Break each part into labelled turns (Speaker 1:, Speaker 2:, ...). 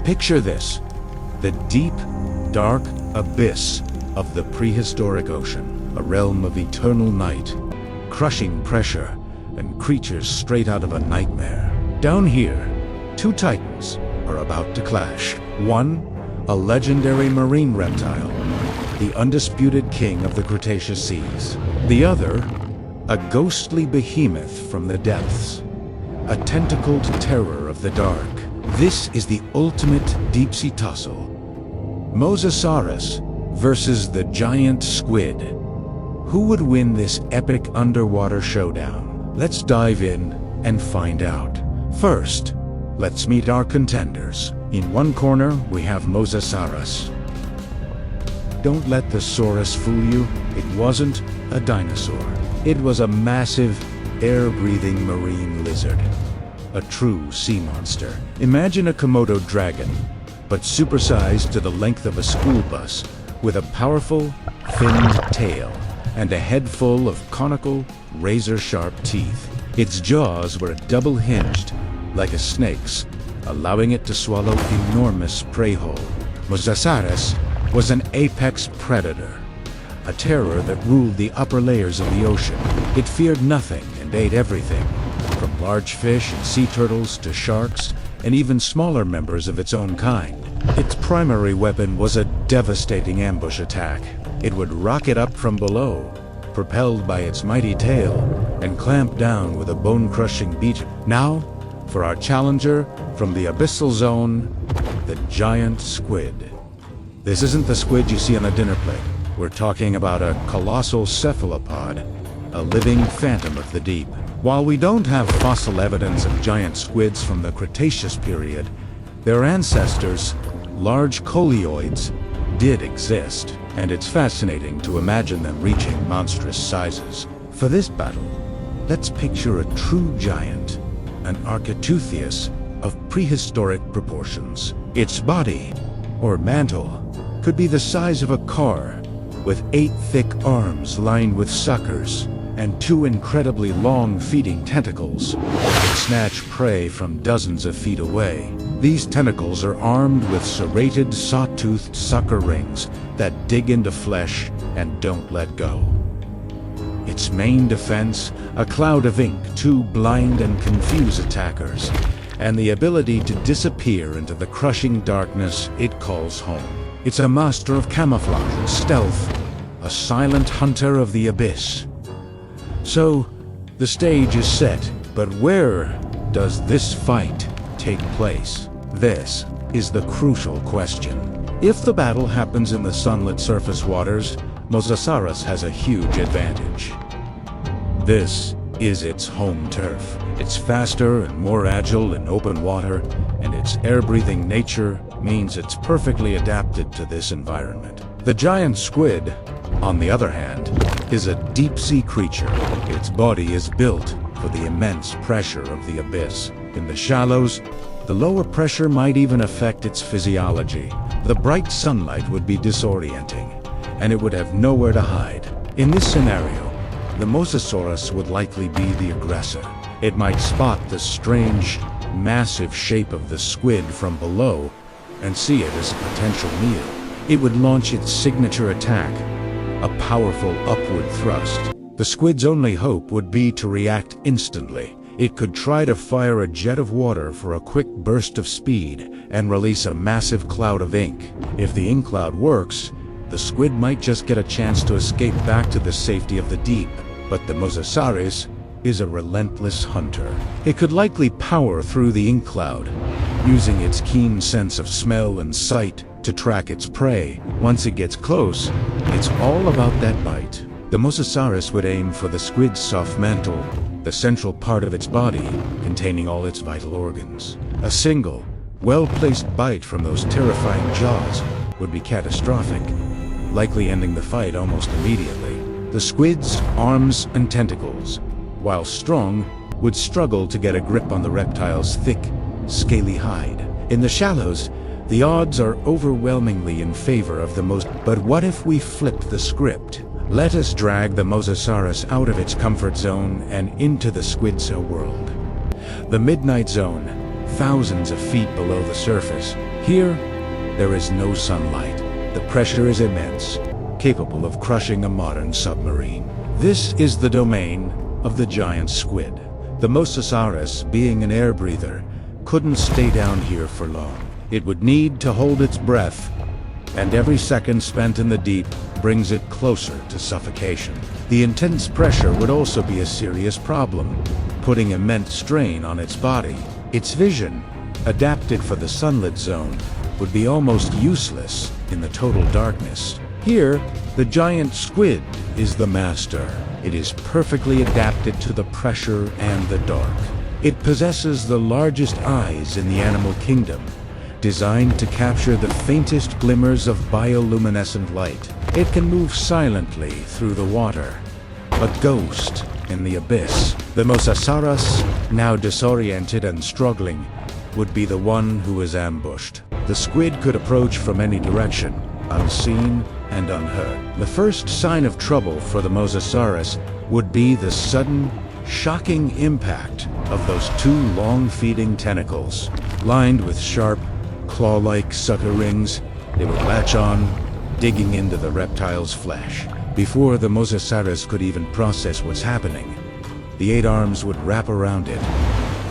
Speaker 1: Picture this: the deep, dark abyss of the prehistoric ocean, a realm of eternal night, crushing pressure, and creatures straight out of a nightmare. Down here, two titans are about to clash. One, a legendary marine reptile, the undisputed king of the Cretaceous seas. The other, a ghostly behemoth from the depths, a tentacled terror of the dark. This is the ultimate deep-sea tussle. Mosasaurus versus the giant squid. Who would win this epic underwater showdown? Let's dive in and find out. First, let's meet our contenders. In one corner, we have Mosasaurus. Don't let the saurus fool you. It wasn't a dinosaur. It was a massive, air-breathing marine lizard. A true sea monster. Imagine a Komodo dragon, but supersized to the length of a school bus, with a powerful, finned tail and a head full of conical, razor-sharp teeth. Its jaws were double-hinged, like a snake's, allowing it to swallow enormous prey whole. Mosasaurus was an apex predator, a terror that ruled the upper layers of the ocean. It feared nothing and ate everything, from large fish and sea turtles to sharks, and even smaller members of its own kind. Its primary weapon was a devastating ambush attack. It would rocket up from below, propelled by its mighty tail, and clamp down with a bone-crushing beat. Now, for our challenger from the abyssal zone, the giant squid. This isn't the squid you see on a dinner plate. We're talking about a colossal cephalopod, a living phantom of the deep. While we don't have fossil evidence of giant squids from the Cretaceous period, their ancestors, large coleoids, did exist, and it's fascinating to imagine them reaching monstrous sizes. For this battle, let's picture a true giant, an Architeuthis of prehistoric proportions. Its body, or mantle, could be the size of a car, with 8 thick arms lined with suckers, and 2 incredibly long feeding tentacles that snatch prey from dozens of feet away. These tentacles are armed with serrated, saw-toothed sucker rings that dig into flesh and don't let go. Its main defense, a cloud of ink to blind and confuse attackers, and the ability to disappear into the crushing darkness it calls home. It's a master of camouflage and stealth, a silent hunter of the abyss. So, the stage is set, but where does this fight take place? This is the crucial question. If the battle happens in the sunlit surface waters, Mosasaurus has a huge advantage. This is its home turf. It's faster and more agile in open water, and its air-breathing nature means it's perfectly adapted to this environment. The giant squid, on the other hand, is a deep-sea creature. Its body is built for the immense pressure of the abyss. In the shallows, the lower pressure might even affect its physiology. The bright sunlight would be disorienting, and it would have nowhere to hide. In this scenario, the Mosasaurus would likely be the aggressor. It might spot the strange, massive shape of the squid from below and see it as a potential meal. It would launch its signature attack, a powerful upward thrust. The squid's only hope would be to react instantly. It could try to fire a jet of water for a quick burst of speed and release a massive cloud of ink. If the ink cloud works, the squid might just get a chance to escape back to the safety of the deep. But the Mosasaurus is a relentless hunter. It could likely power through the ink cloud, using its keen sense of smell and sight to track its prey. Once it gets close, it's all about that bite. The Mosasaurus would aim for the squid's soft mantle, the central part of its body, containing all its vital organs. A single, well-placed bite from those terrifying jaws would be catastrophic, likely ending the fight almost immediately. The squid's arms and tentacles, while strong, would struggle to get a grip on the reptile's thick, scaly hide. In the shallows, the odds are overwhelmingly in favor of the most. But what if we flipped the script? Let us drag the Mosasaurus out of its comfort zone and into the squid's world. The Midnight Zone, thousands of feet below the surface. Here, there is no sunlight. The pressure is immense, capable of crushing a modern submarine. This is the domain of the giant squid. The Mosasaurus, being an air breather, couldn't stay down here for long. It would need to hold its breath, and every second spent in the deep brings it closer to suffocation. The intense pressure would also be a serious problem, putting immense strain on its body. Its vision, adapted for the sunlit zone, would be almost useless in the total darkness. Here, the giant squid is the master. It is perfectly adapted to the pressure and the dark. It possesses the largest eyes in the animal kingdom, designed to capture the faintest glimmers of bioluminescent light. It can move silently through the water, a ghost in the abyss. The Mosasaurus, now disoriented and struggling, would be the one who is ambushed. The squid could approach from any direction, unseen and unheard. The first sign of trouble for the Mosasaurus would be the sudden, shocking impact of those two long feeding tentacles. Lined with sharp, claw-like sucker rings, they would latch on, digging into the reptile's flesh. Before the Mosasaurus could even process what's happening, the 8 arms would wrap around it,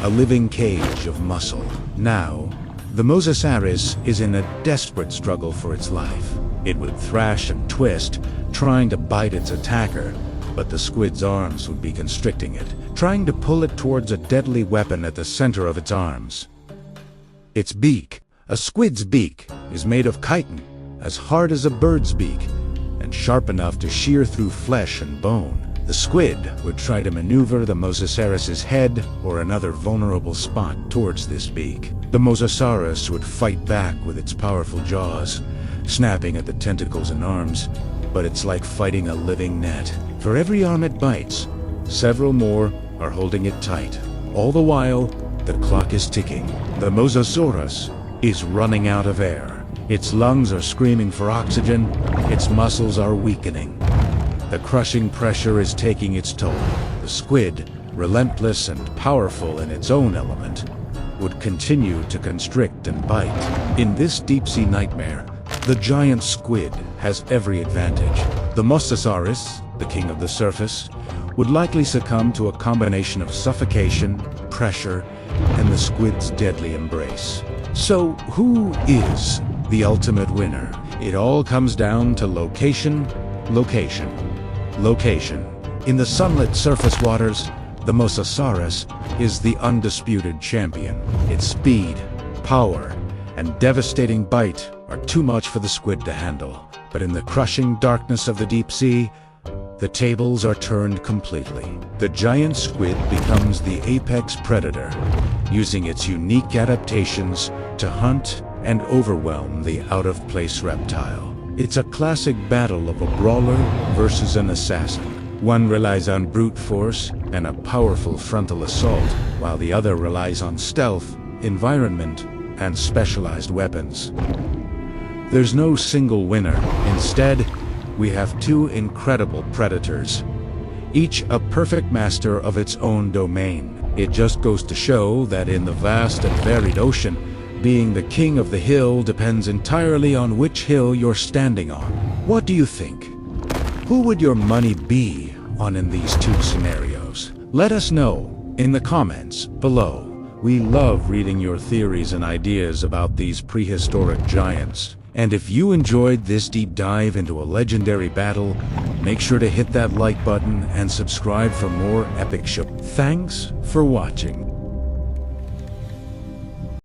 Speaker 1: a living cage of muscle. Now, the Mosasaurus is in a desperate struggle for its life. It would thrash and twist, trying to bite its attacker, but the squid's arms would be constricting it, trying to pull it towards a deadly weapon at the center of its arms. Its beak. A squid's beak is made of chitin, as hard as a bird's beak, and sharp enough to shear through flesh and bone. The squid would try to maneuver the Mosasaurus's head or another vulnerable spot towards this beak. The Mosasaurus would fight back with its powerful jaws, snapping at the tentacles and arms, but it's like fighting a living net. For every arm it bites, several more are holding it tight. All the while, the clock is ticking. The Mosasaurus is running out of air. Its lungs are screaming for oxygen, its muscles are weakening. The crushing pressure is taking its toll. The squid, relentless and powerful in its own element, would continue to constrict and bite. In this deep-sea nightmare, the giant squid has every advantage. The Mosasaurus, the king of the surface, would likely succumb to a combination of suffocation, pressure, and the squid's deadly embrace. So, who is the ultimate winner? It all comes down to location, location, location. In the sunlit surface waters, the Mosasaurus is the undisputed champion. Its speed, power, and devastating bite are too much for the squid to handle. But in the crushing darkness of the deep sea, the tables are turned completely. The giant squid becomes the apex predator, using its unique adaptations to hunt and overwhelm the out-of-place reptile. It's a classic battle of a brawler versus an assassin. One relies on brute force and a powerful frontal assault, while the other relies on stealth, environment, and specialized weapons. There's no single winner. Instead, we have two incredible predators, each a perfect master of its own domain. It just goes to show that in the vast and varied ocean, being the king of the hill depends entirely on which hill you're standing on. What do you think? Who would your money be on in these two scenarios? Let us know in the comments below. We love reading your theories and ideas about these prehistoric giants. And if you enjoyed this deep dive into a legendary battle, make sure to hit that like button and subscribe for more epic show. Thanks for watching.